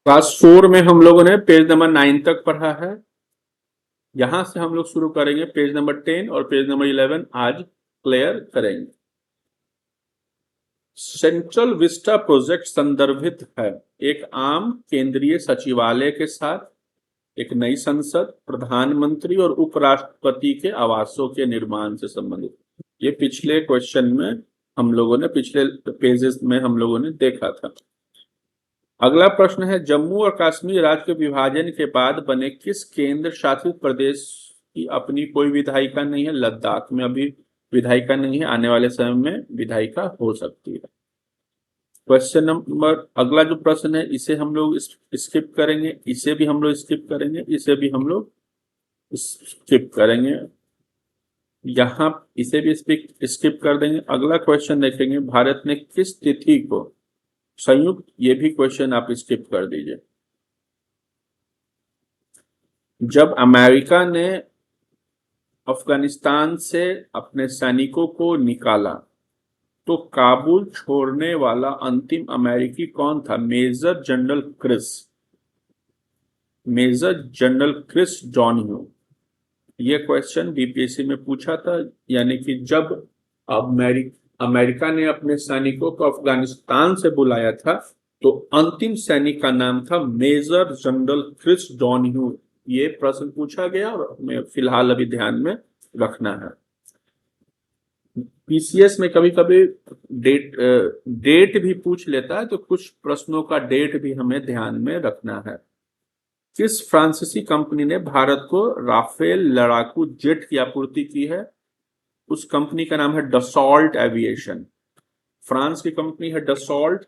Class 4 में हम लोगों ने पेज नंबर 9 तक पढ़ा है। यहां से हम लोग शुरू करेंगे पेज नंबर 10 और पेज नंबर 11 आज क्लियर करेंगे। सेंट्रल विस्टा प्रोजेक्ट संदर्भित है एक आम केंद्रीय सचिवालय के साथ एक नई संसद, प्रधानमंत्री और उपराष्ट्रपति के आवासों के निर्माण से संबंधित। ये पिछले क्वेश्चन में हम लोगों ने, पिछले पेजेस में हम लोगों ने देखा था। अगला प्रश्न है, जम्मू और कश्मीर राज्य के विभाजन के बाद बने किस केंद्र शासित प्रदेश की अपनी कोई विधायिका नहीं है? लद्दाख में अभी विधायिका नहीं है, आने वाले समय में विधायिका हो सकती है। क्वेश्चन नंबर, अगला जो प्रश्न है इसे हम लोग स्किप करेंगे, इसे भी हम लोग स्किप करेंगे, इसे भी हम लोग स्किप करेंगे, यहां इसे भी स्किप कर देंगे। अगला क्वेश्चन देखेंगे, भारत ने किस तिथि को संयुक्त, ये भी क्वेश्चन आप स्किप कर दीजिए। जब अमेरिका ने अफगानिस्तान से अपने सैनिकों को निकाला तो काबुल छोड़ने वाला अंतिम अमेरिकी कौन था? Major general Chris, major general Chris Donahue. ये क्वेश्चन बीपीएससी में पूछा था, यानी कि जब अमेरिका ने अपने सैनिकों को अफगानिस्तान से बुलाया था तो अंतिम सैनिक का नाम था मेजर जनरल क्रिस डॉनह्यू। ये प्रश्न पूछा गया और हमें फिलहाल अभी ध्यान में रखना है। पीसीएस में कभी कभी डेट भी पूछ लेता है, तो कुछ प्रश्नों का डेट भी हमें ध्यान में रखना है। किस फ्रांसीसी कंपनी ने भारत को राफेल लड़ाकू जेट की आपूर्ति की है? उस कंपनी का नाम है डसॉल्ट एविएशन। फ्रांस की कंपनी है डसॉल्ट,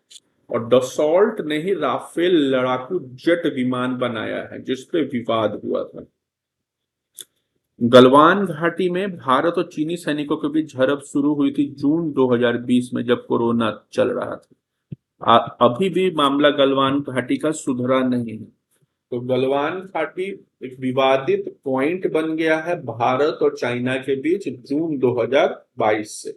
और डसॉल्ट ने ही राफेल लड़ाकू जेट विमान बनाया है जिसपे विवाद हुआ था। गलवान घाटी में भारत और चीनी सैनिकों के बीच झड़प शुरू हुई थी जून 2020 में, जब कोरोना चल रहा था। अभी भी मामला गलवान घाटी का सुधरा नहीं है, तो गलवान घाटी एक विवादित पॉइंट बन गया है भारत और चाइना के बीच जून 2022 से।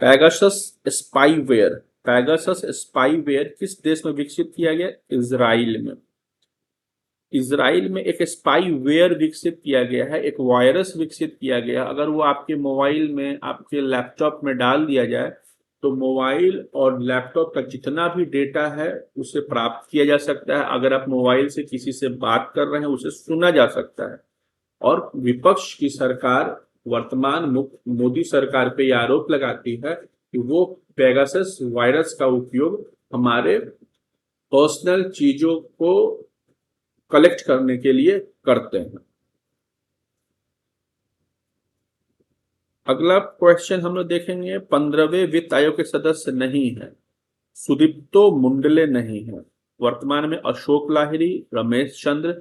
पैगासस स्पाईवेयर, पैगासस स्पाईवेयर किस देश में विकसित किया गया? इजराइल में। इजराइल में एक स्पाईवेयर विकसित किया गया है, एक वायरस विकसित किया गया। अगर वो आपके मोबाइल में, आपके लैपटॉप में डाल दिया जाए तो मोबाइल और लैपटॉप का जितना भी डेटा है उसे प्राप्त किया जा सकता है। अगर आप मोबाइल से किसी से बात कर रहे हैं उसे सुना जा सकता है। और विपक्ष की सरकार, वर्तमान मोदी सरकार पे यह आरोप लगाती है कि वो पेगासस वायरस का उपयोग हमारे पर्सनल चीजों को कलेक्ट करने के लिए करते हैं। अगला क्वेश्चन हम लोग देखेंगे, 15वें वित्त आयोग के सदस्य नहीं है। सुदीप्तो मुंडले नहीं है। वर्तमान में अशोक लाहिरी, रमेश चंद्र,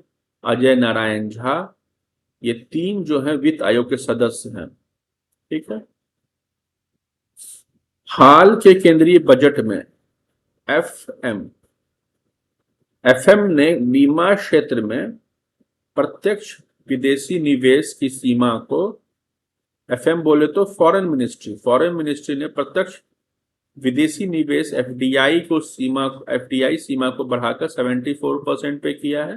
अजय नारायण झा, ये तीन जो है वित्त आयोग के सदस्य हैं। ठीक है। हाल के केंद्रीय बजट में एफएम ने बीमा क्षेत्र में प्रत्यक्ष विदेशी निवेश की सीमा को, एफएम बोले तो फॉरेन मिनिस्ट्री ने प्रत्यक्ष विदेशी निवेश एफडीआई सीमा को बढ़ाकर 74% पे किया है।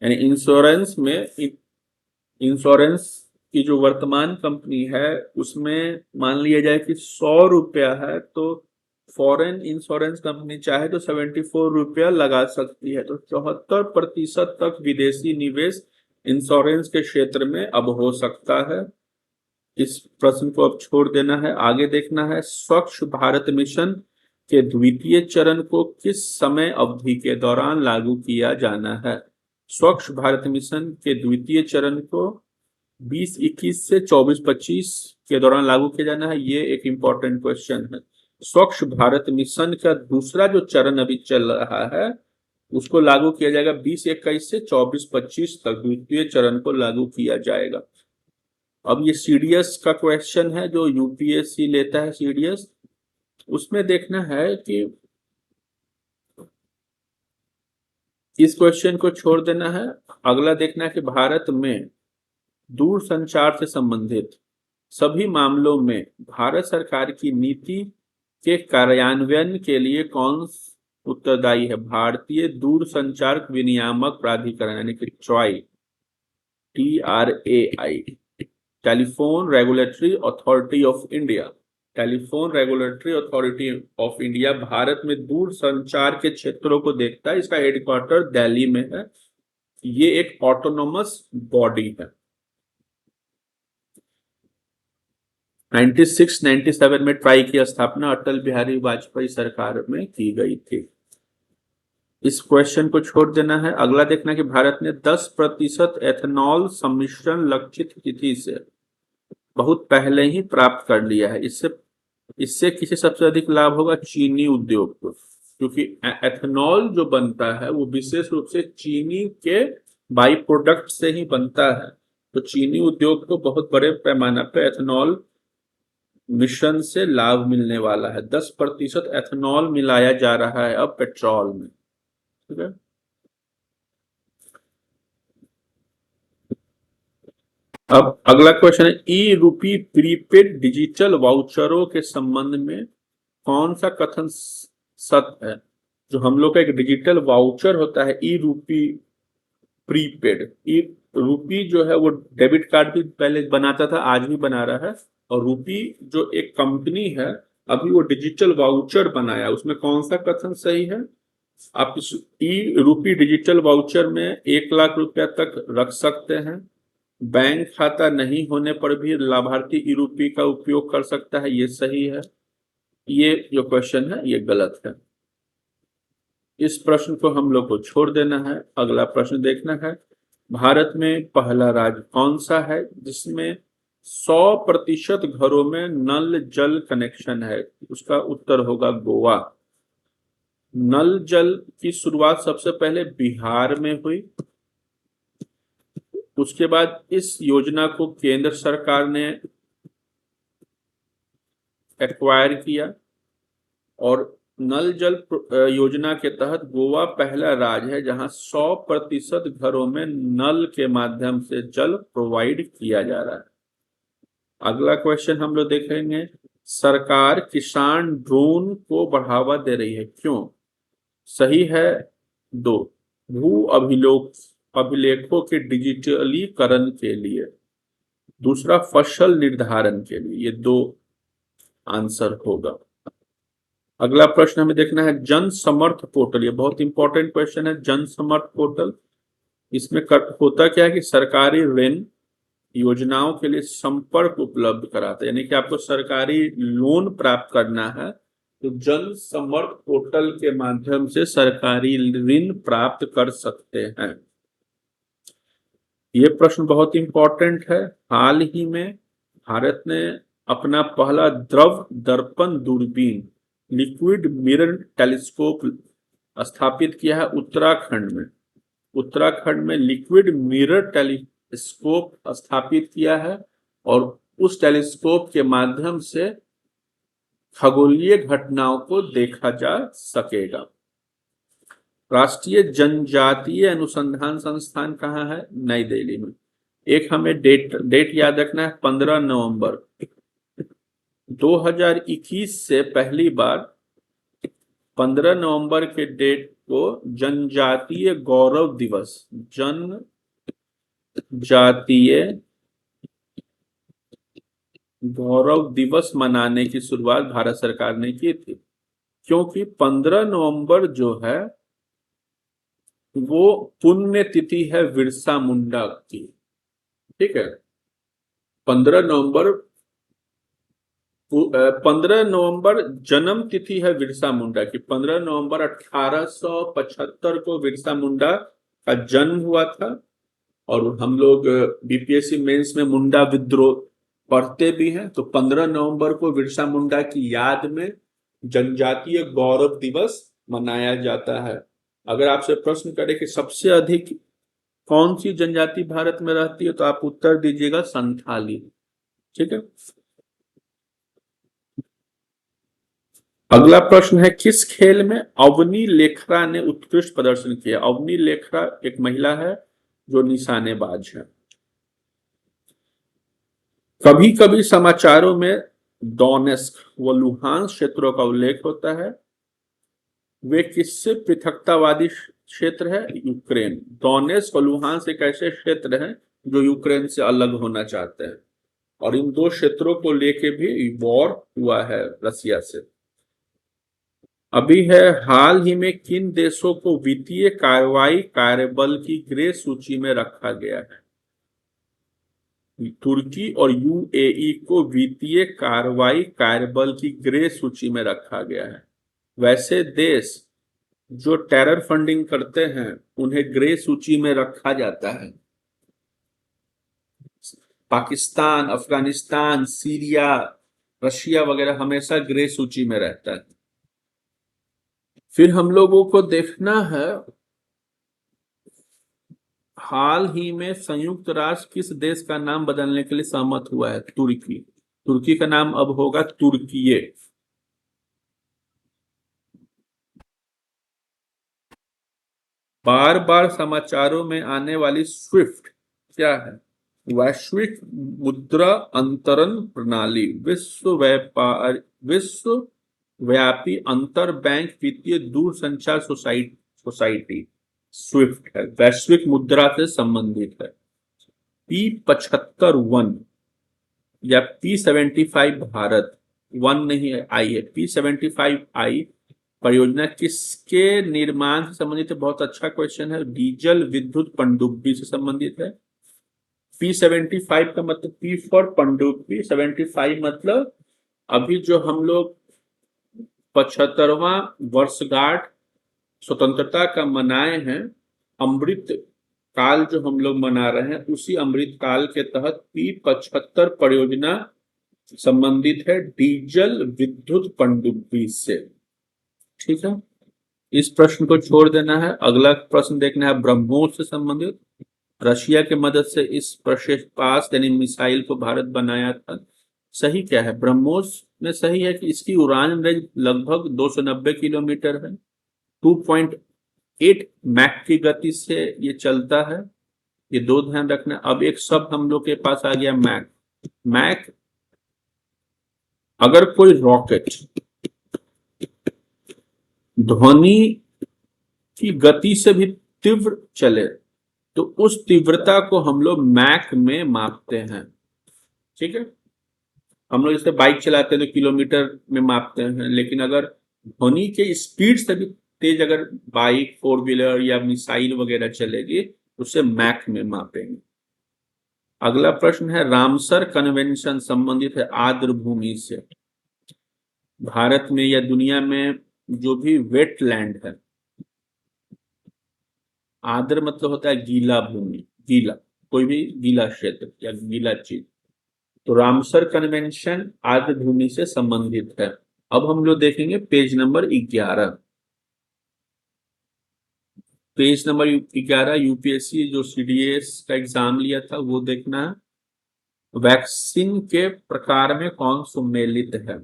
यानी इंश्योरेंस की जो वर्तमान कंपनी है उसमें मान लिया जाए कि 100 रुपया है, तो फॉरेन इंश्योरेंस कंपनी चाहे तो 74 रुपया लगा सकती है। तो 74% तक विदेशी निवेश इंश्योरेंस के क्षेत्र में अब हो सकता है। इस प्रश्न को अब छोड़ देना है, आगे देखना है। स्वच्छ भारत मिशन के द्वितीय चरण को किस समय अवधि के दौरान लागू किया जाना है? स्वच्छ भारत मिशन के द्वितीय चरण को 2021 से 24-25 के दौरान लागू किया जाना है। ये एक इंपॉर्टेंट क्वेश्चन है। स्वच्छ भारत मिशन का दूसरा जो चरण अभी चल रहा है उसको लागू किया जाएगा 2021 से 24-25 तक, द्वितीय चरण को लागू किया जाएगा। अब ये सीडीएस का क्वेश्चन है जो यूपीएससी लेता है सीडीएस, उसमें देखना है कि इस क्वेश्चन को छोड़ देना है। अगला देखना है कि भारत में दूरसंचार से संबंधित सभी मामलों में भारत सरकार की नीति के कार्यान्वयन के लिए कौन उत्तरदायी है? भारतीय दूरसंचार विनियामक प्राधिकरण यानी कि try, TRAI, telephone regulatory authority of India. Telephone regulatory authority of India Bharat में दूरसंचार के क्षेत्रों को देखता है। इसका हेडक्वार्टर दिल्ली में है। ये एक ऑटोनोमस बॉडी है। 96-97 में ट्राई की स्थापना अटल बिहारी वाजपेयी सरकार में की गई थी। इस क्वेश्चन को छोड़ देना है। अगला देखना कि भारत ने 10% एथेनॉल सम्मिश्रण लक्षित तिथि से बहुत पहले ही प्राप्त कर लिया है। इससे किसे सबसे अधिक लाभ होगा? चीनी उद्योग को, क्योंकि एथेनॉल जो बनता है वो विशेष रूप से चीनी के बाई प्रोडक्ट से ही बनता है। तो चीनी उद्योग को बहुत बड़े पैमाने पर एथेनॉल मिश्रण से लाभ मिलने वाला है। 10% एथेनॉल मिलाया जा रहा है अब पेट्रोल में। ठीक है। अब अगला क्वेश्चन है, ई रूपी प्रीपेड डिजिटल वाउचरों के संबंध में कौन सा कथन सत्य है? जो हम लोग का एक डिजिटल वाउचर होता है ई रूपी प्रीपेड, ई रूपी जो है वो डेबिट कार्ड भी पहले बनाता था, आज भी बना रहा है। और रूपी जो एक कंपनी है अभी वो डिजिटल वाउचर बनाया, उसमें कौन सा कथन सही है? आप इस ई रूपी डिजिटल वाउचर में 1 लाख रुपया तक रख सकते हैं। बैंक खाता नहीं होने पर भी लाभार्थी ई रूपी का उपयोग कर सकता है, ये सही है। ये जो क्वेश्चन है ये गलत है। इस प्रश्न को हम लोग को छोड़ देना है। अगला प्रश्न देखना है, भारत में पहला राज्य कौन सा है जिसमें 100% घरों में नल जल कनेक्शन है? उसका उत्तर होगा गोवा। नल जल की शुरुआत सबसे पहले बिहार में हुई। उसके बाद इस योजना को केंद्र सरकार ने एक्वायर किया और नल जल योजना के तहत गोवा पहला राज्य है जहां 100% घरों में नल के माध्यम से जल प्रोवाइड किया जा रहा है। अगला क्वेश्चन हम लोग देखेंगे, सरकार किसान ड्रोन को बढ़ावा दे रही है, क्यों? सही है 2, भू अभिलेखों के डिजिटलीकरण के लिए। दूसरा फसल निर्धारण के लिए। ये 2 आंसर होगा। अगला प्रश्न हमें देखना है, जन समर्थ पोर्टल। ये बहुत इंपॉर्टेंट क्वेश्चन है, जन समर्थ पोर्टल। इसमें होता क्या है कि सरकारी ऋण योजनाओं के लिए संपर्क उपलब्ध कराता है, यानी कि आपको सरकारी लोन प्राप्त करना है तो जन समर्थ पोर्टल के माध्यम से सरकारी ऋण प्राप्त कर सकते हैं। ये प्रश्न बहुत इंपॉर्टेंट है। हाल ही में भारत ने अपना पहला द्रव दर्पण दूरबीन लिक्विड मिरर टेलीस्कोप स्थापित किया है उत्तराखंड में। उत्तराखंड में लिक्विड मिरर टेलीस्कोप स्थापित किया है और उस टेलीस्कोप के माध्यम से खगोलीय घटनाओं को देखा जा सकेगा। राष्ट्रीय जनजातीय अनुसंधान संस्थान कहाँ है? नई दिल्ली में। एक हमें डेट याद रखना है, 15 नवंबर 2021 से पहली बार 15 नवंबर के डेट को जनजातीय गौरव दिवस, जनजातीय गौरव दिवस मनाने की शुरुआत भारत सरकार ने की थी, क्योंकि 15 नवंबर जो है वो पुण्य तिथि है बिरसा मुंडा की। ठीक है, 15 नवंबर जन्म तिथि है बिरसा मुंडा की। 15 नवंबर 1875 को बिरसा मुंडा का जन्म हुआ था और हम लोग बीपीएससी मेंस में मुंडा विद्रोह पढ़ते भी हैं। तो 15 नवंबर को बिरसा मुंडा की याद में जनजातीय गौरव दिवस मनाया जाता है। अगर आपसे प्रश्न करें कि सबसे अधिक कौन सी जनजाति भारत में रहती है तो आप उत्तर दीजिएगा संथाली। ठीक है। अगला प्रश्न है, किस खेल में अवनी लेखरा ने उत्कृष्ट प्रदर्शन किया? अवनी लेखरा एक महिला है जो निशानेबाज है। कभी कभी समाचारों में डोनेस्क व लुहांस क्षेत्रों का उल्लेख होता है। वे किससे पृथकतावादी क्षेत्र है? यूक्रेन। डोनेस्क और लुहांस एक ऐसे क्षेत्र हैं जो यूक्रेन से अलग होना चाहते हैं, और इन दो क्षेत्रों को लेके भी वॉर हुआ है रसिया से। अभी है, हाल ही में किन देशों को वित्तीय कार्रवाई कार्यबल की ग्रे सूची में रखा गया है? तुर्की और यूएई को वित्तीय कार्रवाई कार्यबल की ग्रे सूची में रखा गया है। वैसे देश जो टेरर फंडिंग करते हैं उन्हें ग्रे सूची में रखा जाता है। पाकिस्तान, अफगानिस्तान, सीरिया, रशिया वगैरह हमेशा ग्रे सूची में रहता है। फिर हम लोगों को देखना है, हाल ही में संयुक्त राष्ट्र किस देश का नाम बदलने के लिए सहमत हुआ है? तुर्की। तुर्की का नाम अब होगा तुर्कीये। बार बार समाचारों में आने वाली स्विफ्ट क्या है? वैश्विक मुद्रा अंतरण प्रणाली, विश्व व्यापी अंतर बैंक वित्तीय दूरसंचार सोसाइटी स्विफ्ट है, वैश्विक मुद्रा से संबंधित है। P75 या P75 भारत, वन नहीं है, आई है। P75I परियोजना किसके निर्माण से संबंधित है? बहुत अच्छा क्वेश्चन है। डीजल विद्युत पनडुब्बी से संबंधित है। P75 का मतलब P फॉर पनडुब्बी, 75 मतलब अभी जो हम लोग 75वां वर्षगांठ स्वतंत्रता का मनाए हैं, अमृत काल जो हम लोग मना रहे हैं, उसी अमृत काल के तहत P75 परियोजना संबंधित है डीजल विद्युत पनडुब्बी से। ठीक है, इस प्रश्न को छोड़ देना है। अगला प्रश्न देखना है ब्रह्मोस से संबंधित। रशिया की मदद से इस प्रक्षेपास्त्र यानी मिसाइल को भारत बनाया था। सही क्या है? ब्रह्मोस में सही है कि इसकी उड़ान रेंज लगभग 290 किलोमीटर है। 2.8 मैक की गति से ये चलता है, ये दो ध्यान रखना। अब एक शब्द हम लोग के पास आ गया, मैक। मैक, अगर कोई रॉकेट ध्वनि की गति से भी तीव्र चले तो उस तीव्रता को हम लोग मैक में मापते हैं। ठीक है, हम लोग जैसे बाइक चलाते हैं तो किलोमीटर में मापते हैं, लेकिन अगर ध्वनि के स्पीड से भी तेज अगर बाइक, फोर व्हीलर या मिसाइल वगैरह चलेगी, उसे मैक में मापेंगे। अगला प्रश्न है, रामसर कन्वेंशन संबंधित है आर्द्र भूमि से। भारत में या दुनिया में जो भी वेटलैंड है, आर्द्र मतलब होता है गीला भूमि, गीला, कोई भी गीला क्षेत्र या गीला चीज, तो रामसर कन्वेंशन आर्द्र भूमि से संबंधित है। अब हम लोग देखेंगे page number 11। Page number 11, UPSC जो सीडीएस का एग्जाम लिया था वो देखना है। वैक्सीन के प्रकार में कौन सुमेलित है?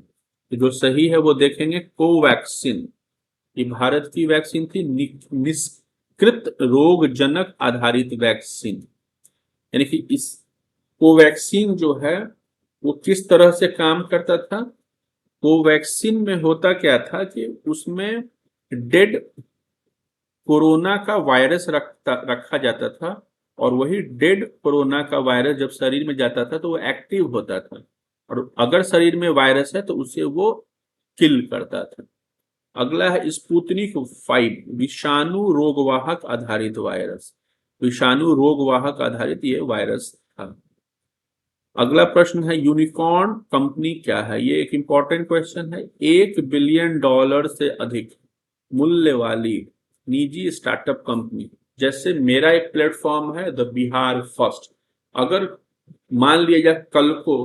जो सही है वो देखेंगे, कोवैक्सीन। ये भारत की वैक्सीन थी, निष्कृत रोगजनक आधारित वैक्सीन। यानी कि इस कोवैक्सीन जो है वो किस तरह से काम करता था? कोवैक्सीन में होता क्या था कि उसमें डेड कोरोना का वायरस रखा जाता था, और वही डेड कोरोना का वायरस जब शरीर में जाता था तो वो एक्टिव होता था, और अगर शरीर में वायरस है तो उसे वो किल करता था। अगला है स्पुतनिक 5, विषाणु रोगवाहक आधारित वायरस। विषाणु रोगवाहक आधारित ये वायरस था। अगला प्रश्न है, यूनिकॉर्न कंपनी क्या है? ये एक इंपॉर्टेंट क्वेश्चन है। $1 बिलियन से अधिक मूल्य वाली निजी स्टार्टअप कंपनी। जैसे मेरा एक प्लेटफॉर्म है द बिहार फर्स्ट, अगर मान लिया जाए कल को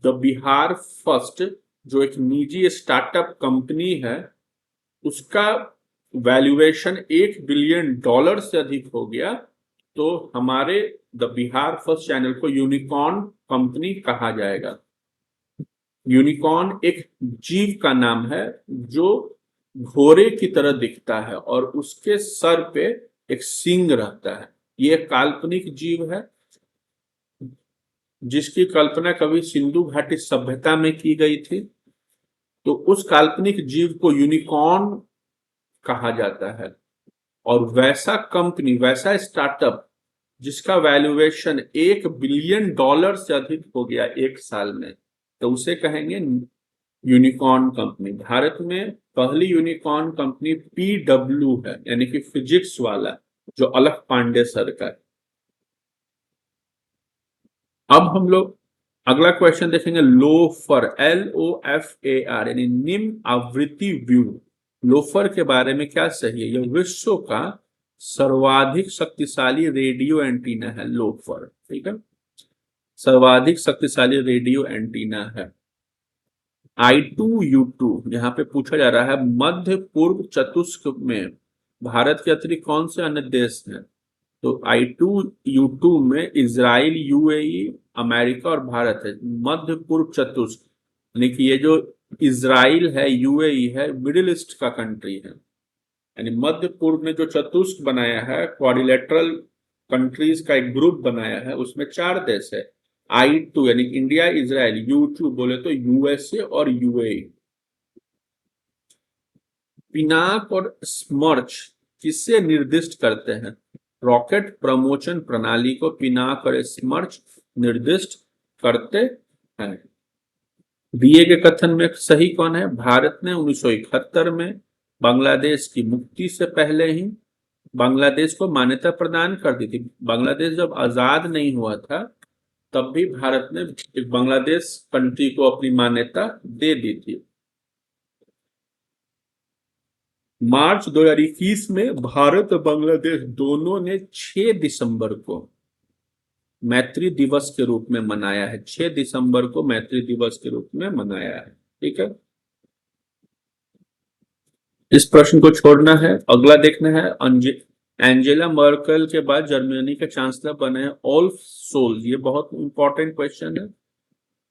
द बिहार फर्स्ट जो एक निजी स्टार्टअप कंपनी है उसका वैल्यूएशन $1 बिलियन से अधिक हो गया, तो हमारे द बिहार फर्स्ट चैनल को यूनिकॉर्न कंपनी कहा जाएगा। यूनिकॉर्न एक जीव का नाम है जो घोड़े की तरह दिखता है और उसके सर पे एक सींग रहता है। ये काल्पनिक जीव है। जिसकी कल्पना कभी सिंधु घाटी सभ्यता में की गई थी। तो उस काल्पनिक जीव को यूनिकॉर्न कहा जाता है। और वैसा कंपनी, वैसा स्टार्टअप जिसका वैल्यूएशन $1 बिलियन से अधिक हो गया एक साल में, तो उसे कहेंगे यूनिकॉर्न कंपनी। भारत में पहली यूनिकॉर्न कंपनी पीडब्ल्यू है, यानी कि फिजिक्स वाला, जो अलख पांडे सर का है। अब हम लोग अगला क्वेश्चन देखेंगे, लोफर, LOFAR, यानी निम्न आवृत्ति व्यू। लोफर के बारे में क्या सही है? यह विश्व का सर्वाधिक शक्तिशाली रेडियो एंटीना है, लोफर। ठीक है, सर्वाधिक शक्तिशाली रेडियो एंटीना है। I2U2 यहाँ पे पूछा जा रहा है, मध्य पूर्व चतुष्क में भारत के अतिरिक्त कौन से अन्य देश हैं? तो I2U2 में इजराइल, UAE, अमेरिका और भारत है। मध्य पूर्व चतुष्क यानी कि ये जो इजराइल है, UAE है, मिडिल ईस्ट का कंट्री है। यानी मध्य पूर्व में जो चतुष्क बनाया है, क्वाड्रिलेटरल कंट्रीज का एक ग्रुप बनाया है, उसमें 4 देश है। I2 यानी इंडिया, इजराइल, U2 बोले तो USA और UAE। पिनाक और स्मर्च किससे निर्दिष्ट करते हैं? रॉकेट प्रमोशन प्रणाली को पिनाक और स्मर्च निर्दिष्ट करते हैं। दिए गए कथन में सही कौन है? भारत ने 1971 में बांग्लादेश की मुक्ति से पहले ही बांग्लादेश को मान्यता प्रदान कर दी थी। बांग्लादेश जब आजाद नहीं हुआ था तब भी भारत ने एक बांग्लादेश कंट्री को अपनी मान्यता दे दी थी। मार्च 2021 में भारत और बांग्लादेश दोनों ने 6 दिसंबर को मैत्री दिवस के रूप में मनाया है। 6 दिसंबर को मैत्री दिवस के रूप में मनाया है। ठीक है, इस प्रश्न को छोड़ना है। अगला देखना है, एंजेला मर्केल के बाद जर्मनी के चांसलर बने हैं ओल्फ सोल्ज। ये बहुत इंपॉर्टेंट क्वेश्चन है।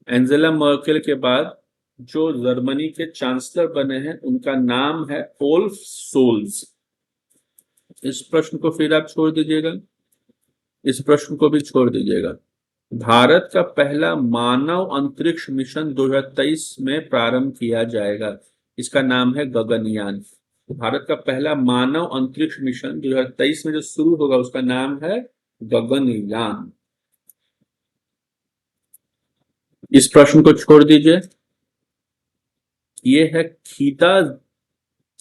एंजेला मर्केल के बाद जो जर्मनी के चांसलर बने हैं उनका नाम है ओल्फ सोल्ज। इस प्रश्न को फिर आप छोड़ दीजिएगा, इस प्रश्न को भी छोड़ दीजिएगा। भारत का पहला मानव अंतरिक्ष मिशन 2023 में प्रारंभ किया जाएगा। इसका नाम है गगनयान। भारत का पहला मानव अंतरिक्ष मिशन 2023 में जो शुरू होगा उसका नाम है गगनयान। इस प्रश्न को छोड़ दीजिए। ये है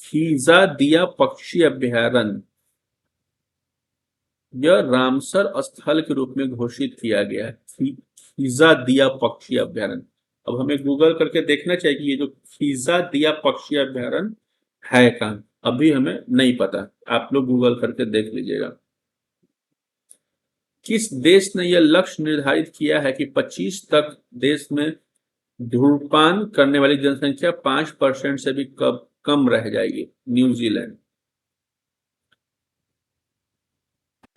खीज़ादिया पक्षी अभ्यारण्य। यह रामसर स्थल के रूप में घोषित किया गया है, खीज़ादिया पक्षी अभ्यारण्य। अब हमें गूगल करके देखना चाहिए कि ये जो खीज़ादिया पक्षी अभ्यारण्य है कहाँ, अभी हमें नहीं पता। आप लोग गूगल करके देख लीजिएगा। किस देश ने यह लक्ष्य निर्धारित किया है कि 25 तक देश में धूम्रपान करने वाली जनसंख्या 5% से भी कम रह जाएगी? न्यूजीलैंड।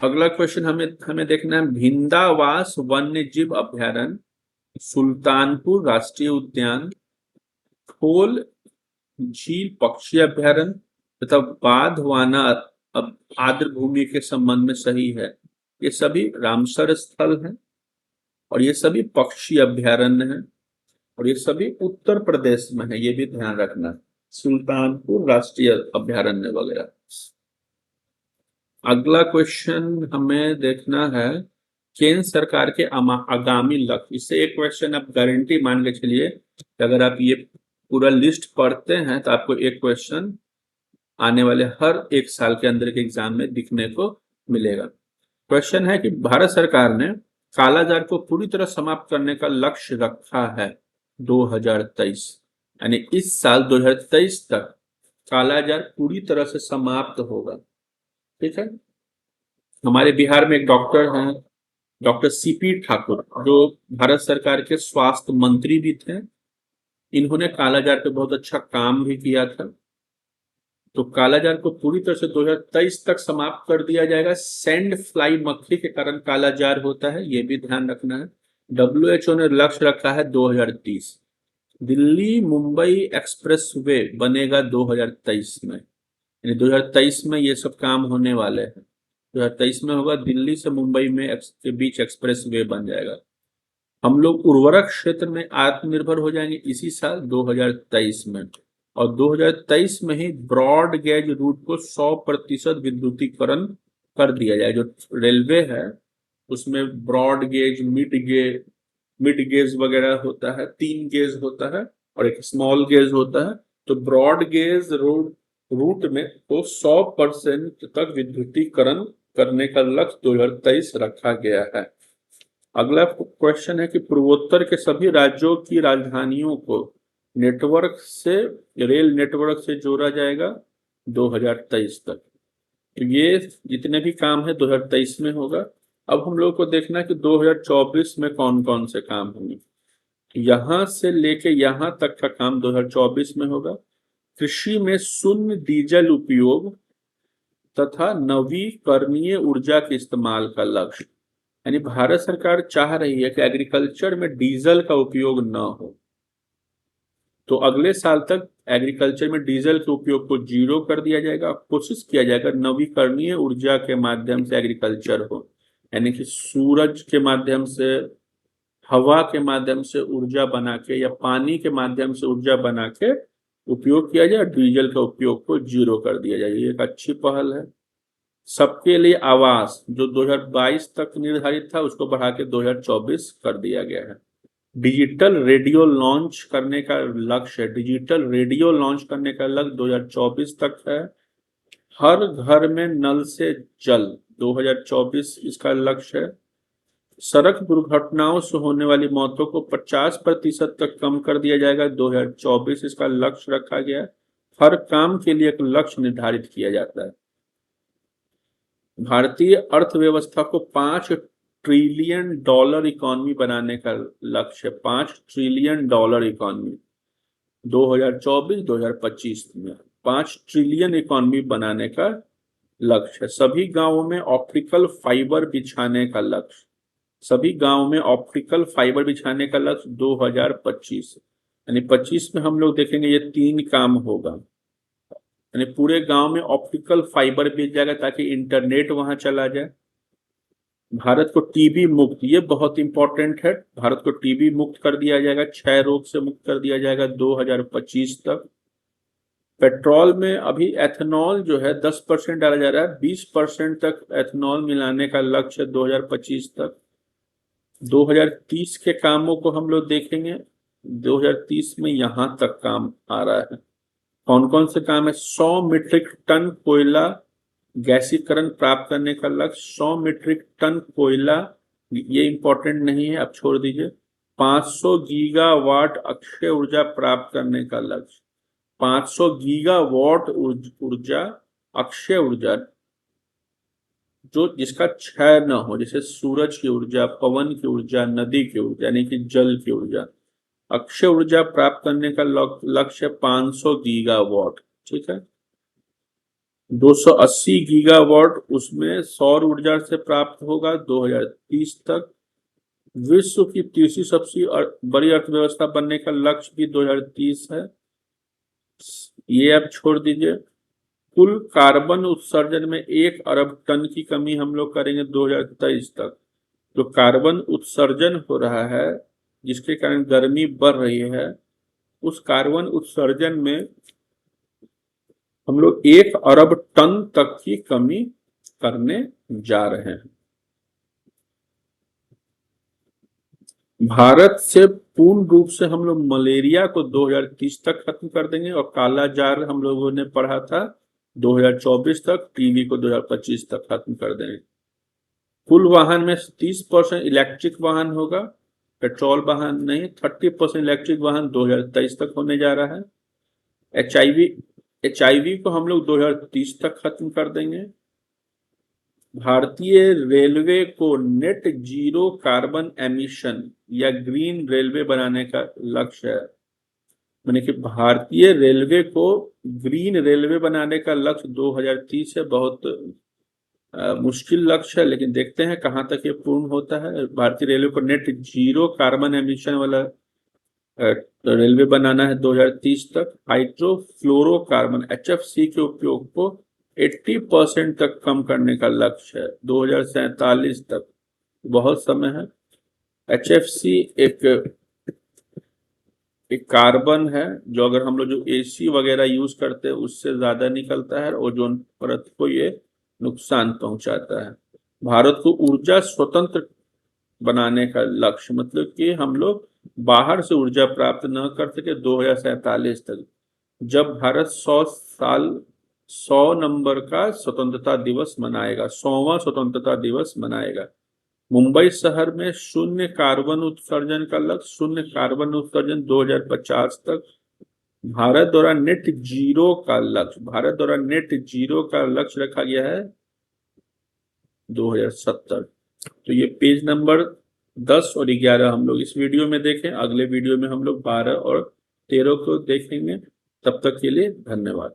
अगला क्वेश्चन हमें देखना है, भिंदावास वन्य जीव अभ्यारण्य, सुल्तानपुर राष्ट्रीय उद्यान, खोल झील पक्षी अभ्यारण्य तथा बाधवाना आर्द्र भूमि के संबंध में सही है? ये सभी रामसर स्थल हैं और ये सभी पक्षी अभ्यारण्य हैं और ये सभी उत्तर प्रदेश में है, ये भी ध्यान रखना, सुल्तानपुर राष्ट्रीय अभ्यारण्य वगैरह। अगला क्वेश्चन हमें देखना है, केंद्र सरकार के आगामी लक्ष्य। इससे एक क्वेश्चन आप गारंटी मान के चलिए, अगर आप ये पूरा लिस्ट पढ़ते हैं तो आपको एक क्वेश्चन आने वाले हर एक साल के अंदर के एग्जाम में दिखने को मिलेगा। क्वेश्चन है कि भारत सरकार ने कालाजार को पूरी तरह समाप्त करने का लक्ष्य रखा है 2023, यानी इस साल 2023 तक कालाजार पूरी तरह से समाप्त होगा। ठीक है, हमारे बिहार में एक डॉक्टर हैं, डॉक्टर CP ठाकुर, जो भारत सरकार के स्वास्थ्य मंत्री भी थे। इन्होंने कालाजार पे बहुत अच्छा काम भी किया था। तो कालाजार को पूरी तरह से 2023 तक समाप्त कर दिया जाएगा। सैंड फ्लाई मक्खी के कारण कालाजार होता है, ये भी ध्यान रखना है। WHO ने लक्ष्य रखा है 2030। दिल्ली मुंबई एक्सप्रेस वे बनेगा 2023 में, यानी 2023 में ये सब काम होने वाले हैं। 2023 में होगा, दिल्ली से मुंबई में के बीच एक्सप्रेस वे बन जाएगा। हम लोग उर्वरक क्षेत्र में आत्मनिर्भर हो जाएंगे इसी साल 2023 में, और 2023 में ही ब्रॉड गेज रूट को 100% विद्युतीकरण कर दिया जाए। जो रेलवे है उसमें ब्रॉड गेज, मिड गेज वगैरह होता है, 3 गेज होता है और एक स्मॉल गेज होता है। तो ब्रॉड गेज रूट में तो 100% तक विद्युतीकरण करने का लक्ष्य 2023 रखा गया है। अगला क्वेश्चन है कि पूर्वोत्तर के सभी राज्यों की राजधानियों को रेल नेटवर्क से जोड़ा जाएगा 2023 तक। तो ये जितने भी काम है 2023 में होगा। अब हम लोग को देखना है कि 2024 में कौन कौन से काम होंगे। यहां से लेके यहां तक का काम 2024 में होगा। कृषि में शून्य डीजल उपयोग तथा नवीकरणीय ऊर्जा के इस्तेमाल का लक्ष्य, यानी भारत सरकार चाह रही है कि एग्रीकल्चर में डीजल का उपयोग न हो। तो अगले साल तक एग्रीकल्चर में डीजल के उपयोग को 0 कर दिया जाएगा। कोशिश किया जाएगा नवीकरणीय ऊर्जा के माध्यम से एग्रीकल्चर हो, यानी कि सूरज के माध्यम से, हवा के माध्यम से ऊर्जा बना के या पानी के माध्यम से ऊर्जा बना के उपयोग किया जाए। डीजल का उपयोग को 0 कर दिया जाए। ये एक अच्छी पहल है। सबके लिए आवास जो 2022 तक निर्धारित था उसको बढ़ा के 2024 कर दिया गया है। डिजिटल रेडियो लॉन्च करने का लक्ष्य है। डिजिटल रेडियो लॉन्च करने का लक्ष्य 2024 तक है। हर घर में नल से जल 2024 इसका लक्ष्य है। सड़क दुर्घटनाओं से होने वाली मौतों को 50% तक कम कर दिया जाएगा 2024 इसका लक्ष्य रखा गया है। हर काम के लिए एक लक्ष्य निर्धारित किया जाता है। भारतीय अर्थव्यवस्था को $5 ट्रिलियन इकोनॉमी बनाने का लक्ष्य है। $5 ट्रिलियन इकोनॉमी 2024-2025 में 5 ट्रिलियन इकोनॉमी बनाने का लक्ष्य है। सभी गांवों में ऑप्टिकल फाइबर बिछाने का लक्ष्य, सभी गांवों में ऑप्टिकल फाइबर बिछाने का लक्ष्य 2025, यानी 25 में हम लोग देखेंगे ये 3 काम होगा। यानी पूरे गांव में ऑप्टिकल फाइबर बिछ जाएगा ताकि इंटरनेट वहां चला जाए। भारत को टीबी मुक्त, ये बहुत इंपॉर्टेंट है, भारत को टीबी मुक्त कर दिया जाएगा, क्षय रोग से मुक्त कर दिया जाएगा 2025 तक। पेट्रोल में अभी एथेनॉल जो है 10% डाला जा रहा है, 20% तक एथेनॉल मिलाने का लक्ष्य 2025 तक। 2030 के कामों को हम लोग देखेंगे। 2030 में यहां तक काम आ रहा है। कौन कौन से काम है? 100 मीट्रिक टन कोयला गैसीकरण प्राप्त करने का लक्ष्य। 100 मीट्रिक टन कोयला, ये इंपॉर्टेंट नहीं है, आप छोड़ दीजिए। 500 गीगावाट अक्षय ऊर्जा प्राप्त करने का लक्ष्य। 500 गीगावाट ऊर्जा, अक्षय ऊर्जा, जो जिसका क्षय न हो, जैसे सूरज की ऊर्जा, पवन की ऊर्जा, नदी की ऊर्जा, यानी कि जल की ऊर्जा। अक्षय ऊर्जा प्राप्त करने का लक्ष्य 500 गीगावाट, ठीक है। 280 गीगावाट उसमें सौर ऊर्जा से प्राप्त होगा 2030 तक। विश्व की तीसरी सबसे बड़ी अर्थव्यवस्था बनने का लक्ष्य भी 2030 है। ये आप छोड़ दीजिए। कुल कार्बन उत्सर्जन में 1 अरब टन की कमी हम लोग करेंगे 2023 तक। जो कार्बन उत्सर्जन हो रहा है जिसके कारण गर्मी बढ़ रही है, उस कार्बन उत्सर्जन में हम लोग 1 अरब टन तक की कमी करने जा रहे हैं। भारत से पूर्ण रूप से हम लोग मलेरिया को 2030 तक खत्म कर देंगे, और कालाजार हम लोगों ने पढ़ा था 2024 तक, टीबी को 2025 तक खत्म कर देंगे। कुल वाहन में 30% इलेक्ट्रिक वाहन होगा, पेट्रोल वाहन नहीं। 30% इलेक्ट्रिक वाहन 2023 तक होने जा रहा है। एचआईवी को हम लोग 2030 तक खत्म कर देंगे। भारतीय रेलवे को नेट जीरो कार्बन एमिशन या ग्रीन रेलवे बनाने का लक्ष्य है। यानी कि भारतीय रेलवे को ग्रीन रेलवे बनाने का लक्ष्य 2030 है। बहुत मुश्किल लक्ष्य है, लेकिन देखते हैं कहां तक ये पूर्ण होता है। भारतीय रेलवे को नेट जीरो कार्बन एमिशन वाला रेलवे बनाना है 2030 तक। हाइड्रोफ्लोरोकार्बन HFC के उपयोग को 80% तक कम करने का लक्ष्य है 2047 तक, बहुत समय है। HFC एक कार्बन है, जो अगर हम लोग जो एसी वगैरह यूज करते हैं उससे ज्यादा निकलता है, ओजोन परत को ये नुकसान पहुंचाता है। भारत को ऊर्जा स्वतंत्र बनाने का लक्ष्य, मतलब कि हम लोग बाहर से ऊर्जा प्राप्त न कर सके 2047 तक, जब भारत 100 साल 100 नंबर का स्वतंत्रता दिवस मनाएगा, 100वां स्वतंत्रता दिवस मनाएगा। मुंबई शहर में शून्य कार्बन उत्सर्जन का लक्ष्य, शून्य कार्बन उत्सर्जन 2050 तक। भारत द्वारा नेट जीरो का लक्ष्य रखा गया है 2070। तो ये पेज नंबर 10 और 11 हम लोग इस वीडियो में देखें, अगले वीडियो में हम लोग 12 और 13 को देखेंगे। तब तक के लिए धन्यवाद।